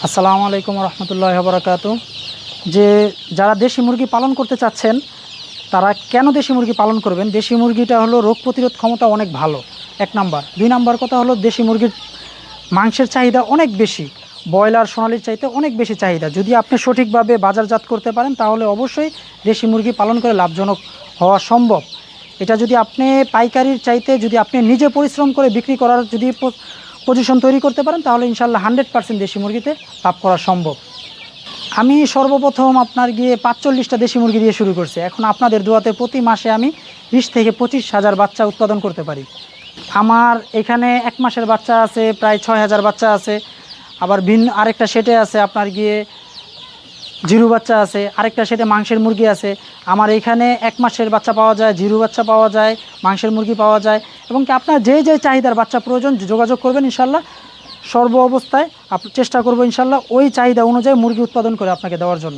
আসসালামু আলাইকুম রহমতুল্লাহ বরকাতু। যারা দেশি মুরগি পালন করতে চাচ্ছেন তারা কেন দেশি মুরগি পালন করবেন? দেশি মুরগিটা হলো রোগ প্রতিরোধ ক্ষমতা অনেক ভালো, এক নাম্বার। দুই নাম্বার কথা হলো দেশি মুরগির মাংসের চাহিদা অনেক বেশি, ব্রয়লার সোনালির চাইতে অনেক বেশি চাহিদা। যদি আপনি সঠিকভাবে বাজারজাত করতে পারেন তাহলে অবশ্যই দেশি মুরগি পালন করে লাভজনক হওয়া সম্ভব। এটা যদি আপনি পাইকারির চাইতে যদি আপনি নিজে পরিশ্রম করে বিক্রি করার যদি পজিশন তৈরি করতে পারেন তাহলে ইনশাল্লাহ 100% দেশি মুরগিতে লাভ করা সম্ভব। আমি সর্বপ্রথম আপনার গিয়ে 45টা দেশি মুরগি দিয়ে শুরু করছি। এখন আপনাদের দোয়াতে প্রতি মাসে আমি 20 থেকে 25,000 বাচ্চা উৎপাদন করতে পারি। আমার এখানে এক মাসের বাচ্চা আছে প্রায় 6,000 বাচ্চা আছে। আবার আরেকটা সেটে আছে আপনার গিয়ে জিরু বাচ্চা আছে, আরেকটা সেটে মাংসের মুরগি আছে। আমার এখানে এক মাসের বাচ্চা পাওয়া যায়, জিরু বাচ্চা পাওয়া যায়, মাংসের মুরগি পাওয়া যায়। এবং কি আপনার যে চাহিদার বাচ্চা প্রয়োজন যোগাযোগ করবেন, ইনশাল্লাহ সর্ব অবস্থায় চেষ্টা করবো ইনশাল্লাহ ওই চাহিদা অনুযায়ী মুরগি উৎপাদন করে আপনাকে দেওয়ার জন্য।